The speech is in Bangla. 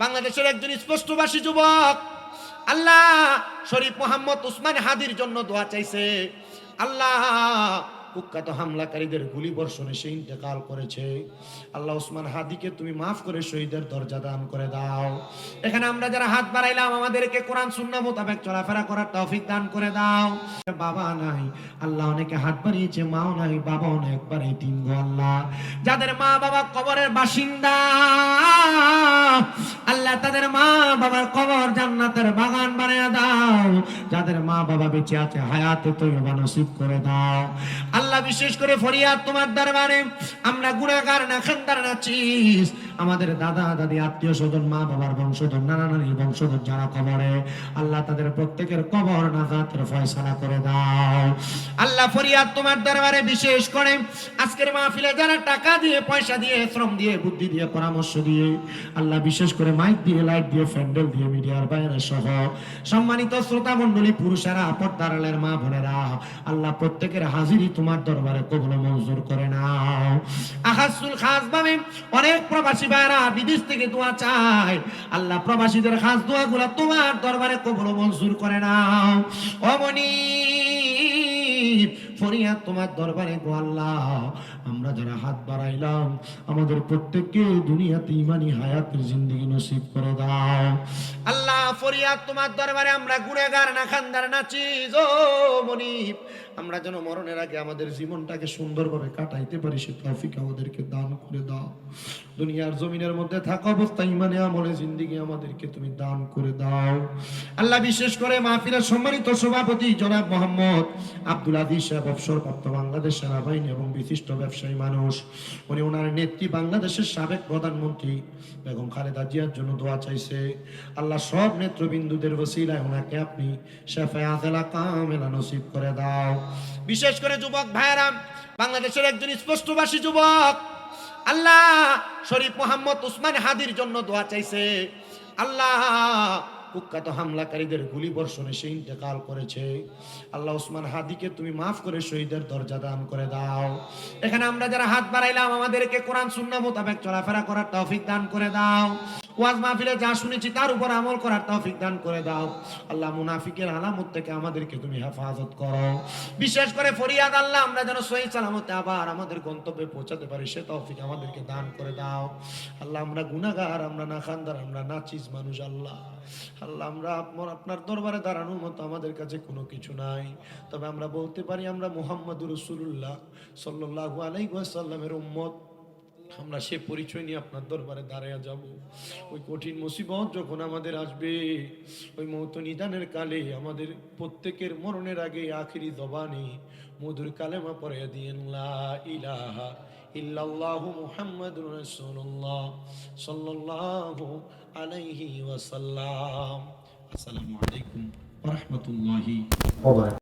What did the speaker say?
বাংলাদেশের একজন স্পষ্টভাষী যুবক আল্লাহ শরীফ মোহাম্মদ উসমান হাদির জন্য দোয়া চাইছে। আল্লাহ কুখ্যাত হামলাকারীদের গুলি বর্ষণে সে ইন্তেকাল করেছে। আল্লাহ উসমান হাদিকে তুমি মাফ করে শহীদের দরজা দান করে দাও। এখানে আমরা যারা হাত বাড়াইলাম আমাদেরকে কোরআন সুন্নাহ মোতাবেক চলাফেরা করার তৌফিক দান করে দাও। বাবা নাই আল্লাহ, অনেকে হাত বাড়িয়েছে, মাও নাই, বাবাও নাই, একবার এই তিন গো আল্লাহ। যাদের মা বাবা কবরের বাসিন্দা আল্লাহ তাদের মা বাবার কবর জান্নাতের বাগান বানিয়ে দাও। যাদের মা বাবা বেঁচে আছে হায়াতে তৈয়বা নসিব করে দাও। আল্লাহ বিশেষ করে ফরিয়াদ তোমার দরবারে, আমরা গুনাহগার না খানদার না চিস, আমাদের দাদা দাদি আত্মীয় স্বজন মা বাবার বংশধর নানা নানির বংশধর যারা কবরে, আল্লাহ তাদের প্রত্যেকের কবর নাজাতের ফয়সালা করে দাও। আল্লাহ ফরিয়াদ তোমার দরবারে বিশেষ করে আজকের মাহফিলে যারা টাকা দিয়ে পয়সা দিয়ে শ্রম দিয়ে বুদ্ধি দিয়ে পরামর্শ দিয়ে আল্লাহ বিশেষ করে মাইক দিয়ে লাইট দিয়ে প্যান্ডেল দিয়ে মিডিয়ার বাইরে সহ সম্মানিত শ্রোতা মণ্ডলী পুরুষেরা পর্দার আড়ালের মা বোনেরা আল্লাহ প্রত্যেকের হাজিরি তোমার দরবারে কবুল মঞ্জুর করে নাও। আখাসুল খাস ভাবে অনেক প্রবাসী ভাইরা বিদেশ থেকে দোয়া চায়, আল্লাহ প্রবাসীদের খাস দোয়াগুলো তোমার দরবারে কবুল মঞ্জুর করে নাও। অমনি ফরিয়াদ তোমার দরবারে গো আল্লাহ, আমরা যারা হাত বাড়াইলাম আমাদের প্রত্যেককে দুনিয়াতে ঈমানি হায়াতের জিন্দেগি নসিব করে দাও। আল্লাহ ফরিয়াদ তোমার দরবারে, আমরা গুনাহগার না খানদার না চিজ, ও মনিব আমরা যেন মরণের আগে আমাদের জীবনটাকে সুন্দরভাবে কাটাইতে পারি সে তৌফিক আমাদেরকে দান করে দাও। দুনিয়ার জমিনের মধ্যে থাকা অবস্থায় ঈমানে আমলে জিন্দেগি আমাদেরকে তুমি দান করে দাও। আল্লাহ বিশেষ করে মাহফিলের সম্মানিত সভাপতি জনাব মোহাম্মদ আব্দুল আদিস সাহেব, অবসরপ্রাপ্ত বাংলাদেশ সেনাবাহিনী এবং বিশিষ্ট ব্যবসায়ী মানুষ, উনি ওনার নেত্রী বাংলাদেশের সাবেক প্রধানমন্ত্রী বেগম খালেদা জিয়ার জন্য দোয়া চাইছে। আল্লাহ সব নেতৃবৃন্দুদের ওসিলায় ওনাকে আপনি শাফায়ে আদেলা কামেলা নসিব করে দাও। বিশেষ করে যুবক ভাইয়েরা, বাংলাদেশের একজন স্পষ্টভাষী যুবক আল্লাহ শরীফ মোহাম্মদ উসমান হাদির জন্য দোয়া চাইছে। আল্লাহ কুখ্যাত হামলাকারীদের গুলি বর্ষণে সে ইন্তেকাল করেছে। আল্লাহ উসমান হাদিকে তুমি মাফ করে শহীদের দরজা দান করে দাও। এখানে আমরা যারা হাত বাড়াইলাম আমাদেরকে কোরআন সুন্নাহ মোতাবেক চলাফেরা করার তৌফিক দান করে দাও। ওয়াজ মাহফিলে যা শুনেছি তার উপর আমল করার তৌফিক দান করে দাও। আল্লাহ মুনাফিকের আলামত থেকে আমাদেরকে তুমি হেফাজত করো। বিশেষ করে ফরিয়াদ আল্লাহ আমরা যেন সহিহ সালামতে আবার আমাদের গন্তব্যে পৌঁছাতে পারি সে তৌফিক আমাদেরকে দান করে দাও। আল্লাহ আমরা গুনাহগার, আমরা না খানদার, আমরা নাচিস মানুষ। আল্লাহ আল্লাহ আমরা আপনার দরবারে দাঁড়ানোর মতো আমাদের কাছে কোনো কিছু নাই, তবে আমরা বলতে পারি আমরা মুহাম্মদুর রাসূলুল্লাহ সাল্লাল্লাহু আলাইহি ওয়াসাল্লামের উম্মত। আমরা সে পরিচয় নিয়ে আপনার দরবারে দাঁড়ায়া যাব। ওই কঠিন মুসিবত যখন আমাদের আসবে, ওই মৌত নিদানের কালে আমাদের প্রত্যেকের মরণের আগে আখিরি জবানে মধুর কালেমা পড়ে দিয়েন লা ইলাহা ইল্লাল্লাহু মুহাম্মাদুর রাসূলুল্লাহ সাল্লাল্লাহু আলাইহি ওয়াসাল্লাম। আসসালামু আলাইকুম ওয়া রাহমাতুল্লাহি ওয়া বারাকাতুহু।